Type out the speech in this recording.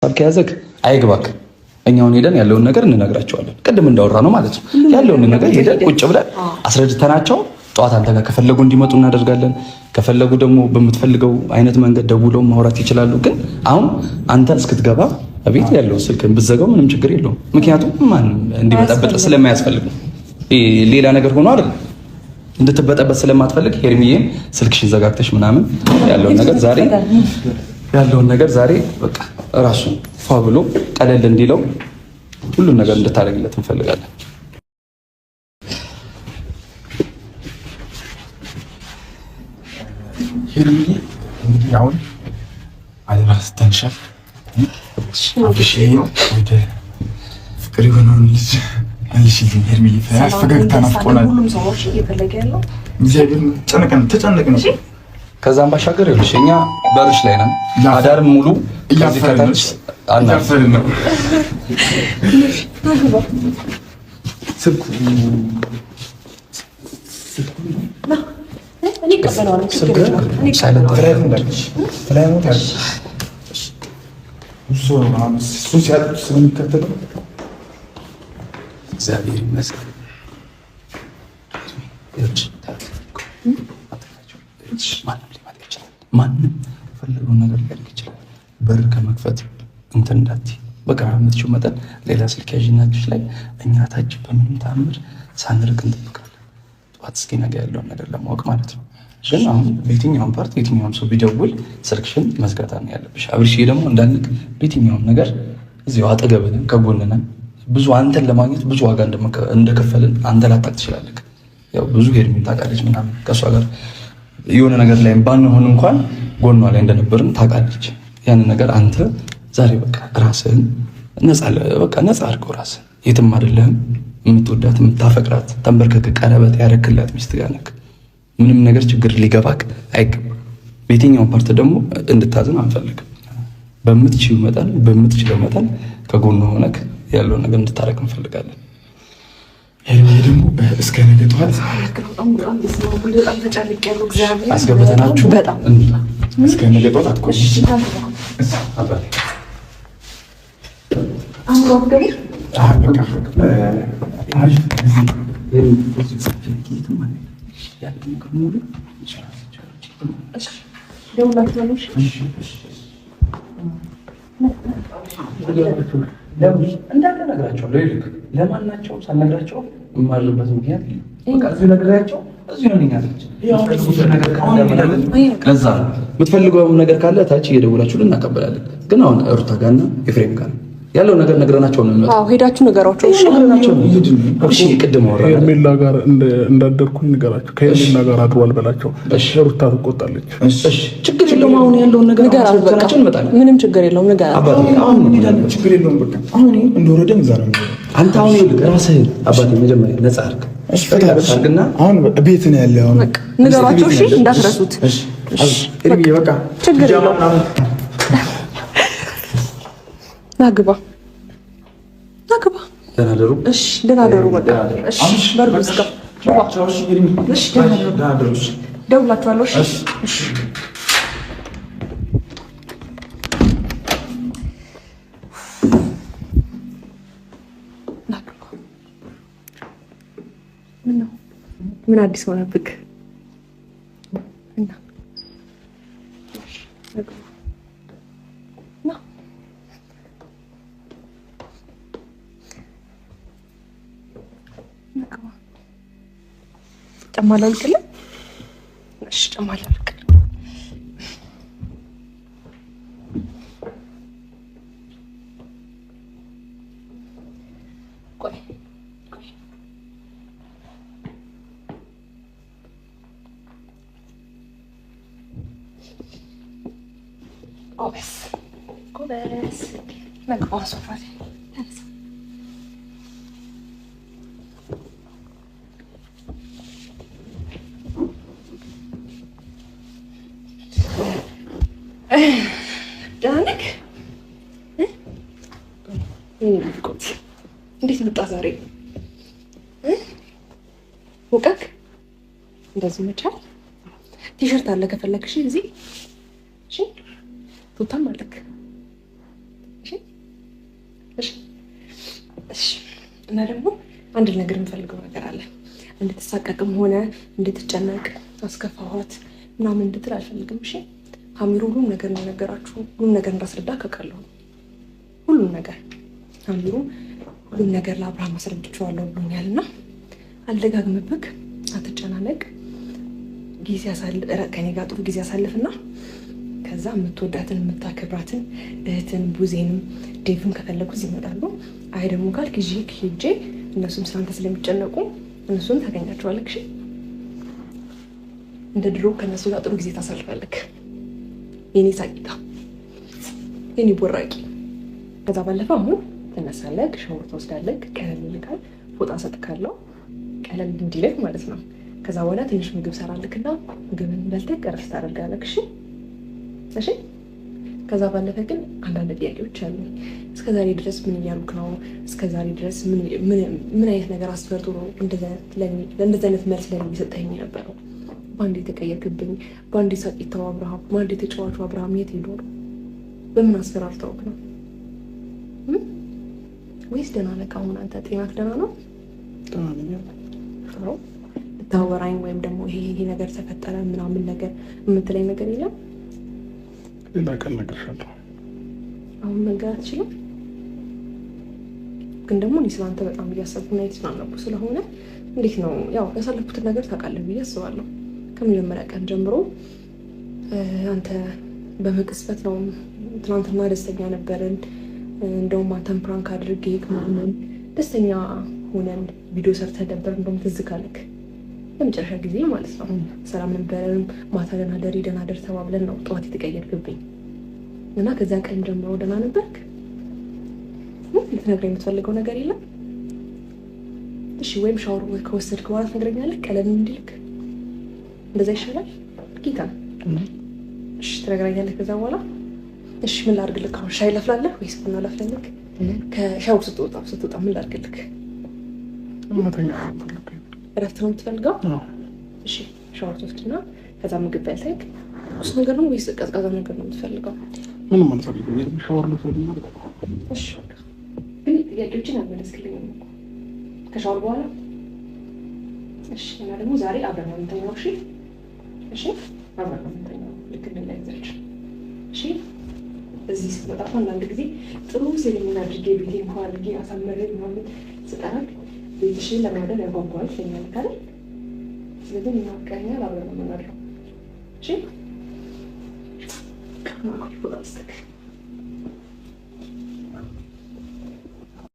ከያዘክ አይግባክ። እኛውን ሄደን ያለውን ነገር እንነግራቸዋለን። ቅድም እንዳወራ ነው ማለት ነው። ያለውን ነገር ሄደን ቁጭ ብለን አስረድተናቸው ጠዋት አንተ ጋር ከፈለጉ እንዲመጡ እናደርጋለን። ከፈለጉ ደግሞ በምትፈልገው አይነት መንገድ ደውለው ማውራት ይችላሉ። ግን አሁን አንተ እስክትገባ ቤት ያለው ስልክን ብትዘጋው ምንም ችግር የለውም። ምክንያቱም ማንም እንዲበጠበጥ ስለማያስፈልግ ነው። ሌላ ነገር ሆኖ አይደለም እንድትበጠበጥ ስለማትፈልግ ሄርሚዬም ስልክሽን ዘጋግተሽ ምናምን ያለውን ነገር ዛሬ በቃ ራሱ ፏ ብሎ ቀለል እንዲለው ሁሉን ነገር እንድታደርግለት እንፈልጋለን። ሄርሚዬ እንግዲህ አሁን አደራ ስተንሻል አብሽዬ ወደ ፍቅር የሆነውን ልጅ መልሽልኝ ሄርሚዬ። ፈገግታ ናፍቆናል። ሁሉም ሰዎች እየፈለገ ያለው እግዚአብሔር ተጨነቅን። ከዛም ባሻገር ይኸውልሽ እኛ በርሽ ላይ ነን። አዳር ሙሉ ከዚህ ከታች አናፍርም ነው ስልኩ እግዚአብሔር ይመስገን። ማንም የፈለገውን ነገር ሊያደርግ ይችላል። በር ከመክፈት እንትን እንዳትዪ በቃ በምትችይው መጠን ሌላ ስልክ ያዥና እጅሽ ላይ እኛ ታች በምንም ተአምር ሳንርቅ እንጠብቃለን። ጠዋት እስኪ ነገ ያለውን ነገር ለማወቅ ማለት ነው። ግን አሁን በየትኛውም ፓርት የትኛውም ሰው ቢደውል ስልክሽን መዝጋት ነው ያለብሽ። አብርሽዬ ደግሞ እንዳልክ በየትኛውም ነገር እዚሁ አጠገብህ ነን፣ ከጎንህ ነን። ብዙ አንተን ለማግኘት ብዙ ዋጋ እንደከፈልን አንተ ላታውቅ ትችላለህ። ያው ብዙ ሄርሜን ታውቃለች ምናምን ከእሷ ጋር የሆነ ነገር ላይ ባንሆን እንኳን ጎኗ ላይ እንደነበርን ታውቃለች። ያን ነገር አንተ ዛሬ በቃ ራስህን ነፃ አድርገው። ራስህን የትም አይደለህም። የምትወዳት የምታፈቅራት ተንበርከክ ቀለበት ያደረክላት ሚስት ጋር ነህ። ምንም ነገር ችግር ሊገባክ አይገባም። በየትኛውም ፓርት ደግሞ እንድታዝን አንፈልግም። በምትችለው መጠን ከጎኗ ሆነክ ያለውን ነገር እንድታረግ እንፈልጋለን። ሄርሜ ደግሞ እስከ ነገ ጠዋት አስገብተናችሁ እስከ ነገ ጠዋት አትቆይ። እንዳለ እነግራቸዋለሁ። ይልቅ ለማናቸውም ሳልነግራቸው የማልበት ምክንያት በቃ እዚሁ ነግሬያቸው እዚሁ ነኝ አለች። ለዛ ነው የምትፈልገው ነገር ካለ ታች እየደወላችሁ እናቀበላለን። ግን አሁን ሩታ ጋርና ኤፍሬም ጋር ያለው ነገር ነግረናቸው ነው የሚመጣው። ሄዳችሁ ነገሯቸው። እሺ ቅድም አወራን ከሄርሜላ ጋር እንዳደርኩኝ ንገራቸው። ከሄርሜላ ጋር አድሯል በላቸው። ሩታ ትቆጣለች። እሺ ችግር የለውም። አሁን ያለውን ነገር ንገራቸው እንመጣለን። ምንም ችግር የለውም። አሁን እንሄዳለን። ችግር የለውም። በቃ አሁን እንደወረደን እዛ ነው። አንተ አሁን ይልቅ ራስህን አባቴ መጀመሪያ ነፃ አድርግ። አድርግና አሁን ቤት ነው ያለ። አሁን ንገሯቸው። እሺ እንዳትረሱት። ሄርሜ በቃ ችግር የለውም። ናግባ ደህና ደሩ። እሺ ደህና ደሩ። በቃ እሺ በሩ ዝጋ። እሺ ደህና ደሩ። ደውላችኋለሁ። እሺ እሺ ናግባ። ምን አዲስ ሆነብክ? እና ጫማ ላውልቅልህ? እሺ ጫማ ላውልቅልህ። ቆይ ጎበዝ ነግባ ሶፋ ላይ ተነሳ። ደህና ነህ? እንዴት መጣ ዛሬ? ሙቀቅ እንደዚህ መቻል ቲሸርት አለ ከፈለግሽ እዚህ። እሺ ቱታም አለክ። እሺ እሺ። እና ደግሞ አንድ ነገር የምፈልገው ነገር አለ። እንድትሳቀቅም ሆነ እንድትጨነቅ አስከፋኋት ምናምን እንድትል አልፈልግም። እሺ አሚሩ ሁሉም ነገር ነው የነገራችሁ፣ ሁሉም ነገር እንዳስረዳ ከቃለሁ። ሁሉም ነገር አሚሩ ሁሉም ነገር ለአብርሃም አስረድቼዋለሁ ብሎኛል እና አልደጋግምብክ፣ አትጨናነቅ። ከኔ ጋር ጥሩ ጊዜ አሳልፍና ከዛ የምትወዳትን የምታከብራትን እህትን ቡዜንም ዴቭም ከፈለጉ እዚህ ይመጣሉ። አይ ደግሞ ካልክ ሄጄ እነሱም ስላንተ ስለሚጨነቁ እነሱን ታገኛቸዋለህ። እሺ እንደ ድሮ ከእነሱ ጋር ጥሩ ጊዜ ታሳልፋለህ። የኔ ሳቂታ፣ የኔ ቦራቂ። ከዛ ባለፈ አሁን ትነሳለህ፣ ሻወር ትወስዳለህ፣ ቀለል ይልካል፣ ፎጣ ሰጥካለሁ ቀለል እንዲልክ ማለት ነው። ከዛ በኋላ ትንሽ ምግብ ሰራልክና ምግብን በልተህ እረፍት ታደርጋለህ። እሺ እሺ። ከዛ ባለፈ ግን አንዳንድ ጥያቄዎች አሉ። እስከዛሬ ድረስ ምን እያሉክ ነው? እስከዛሬ ድረስ ምን አይነት ነገር አስፈርቶ ነው ለእንደዚህ አይነት መልስ ለኔ የሰጠኸኝ የነበረው? በአንድ የተቀየርክብኝ፣ በአንድ ሳቂታው አብርሃም፣ በአንድ የተጫዋቹ አብርሃም የት ሄዶ ነው? በምን አስፈራርተውክ ነው? ወይስ ደህና ነህ? አሁን አንተ ጤናክ ደህና ነው? ልታወራኝ ወይም ደግሞ ይሄ ነገር ተፈጠረ ምናምን ነገር የምትለኝ ነገር የለም? ሌላ ቀን እነግርሻለሁ። አሁን መንገር አትችልም? ግን ደግሞ እኔ ስለአንተ በጣም እያሰብኩና የተጨናነኩ ስለሆነ እንዴት ነው ያው ያሳለፉትን ነገር ታውቃለህ ብዬ አስባለሁ። ከመጀመሪያ ቀን ጀምሮ አንተ በመቅስፈት ነው። ትናንትና ደስተኛ ነበርን። እንደውም አንተን ፕራንክ አድርጌ ምናምን ደስተኛ ሆነን ቪዲዮ ሰርተን ነበር። እንደውም ትዝ ካለክ ለመጨረሻ ጊዜ ማለት ነው። ሰላም ነበረን። ማታ ደህና ደሪ ደህና ደር ተባብለን ነው ጠዋት የተቀየርክብኝ እና ከዚያን ቀን ጀምሮ ደህና ነበርክ። ልትነግረኝ የምትፈልገው ነገር የለም? እሺ ወይም ሻወር ከወሰድክ በኋላ ትነግረኛለህ ቀለል እንዲልክ? እንደዛ ይሻላል ጌታ። እሺ ትነግረኛለህ ከዛ በኋላ። እሺ ምን ላድርግልህ? አሁን ሻይ ላፍላለህ ወይስ ቡና ላፍላለህ? ከሻወር ስትወጣ ምን ላድርግልህ? እረፍት ነው የምትፈልገው? እሺ ሻወር ትወስድና ከዛ ምግብ በልተህ ቁርስ ነገር ነው ወይስ ቀዝቃዛ ነገር ነው የምትፈልገው? ምንም አልፈልግም። ሻወር ልውሰድ ማለት ነው። እሺ ግን ጥያቄዎችን አልመለስክልኝም እኮ ከሻወር በኋላ። እሺ እና ደግሞ ዛሬ አብረን ነው የምንተኛው። እሺ እሺ አብረን ነው የምንተኛው ልክ እንደላይዛች። እሺ እዚህ ስትመጣ አንዳንድ ጊዜ ጥሩ ሴሬሞኒ አድርጌ ቤቴ እንኳን አድርጌ አሳመረ ምናምን ስጠራክ ቤትሽን ለማደር ያጓጓል ይለኛል አይደል? ስለዚህ እናቀኛል አብረን ነው የምናድረው። እሺ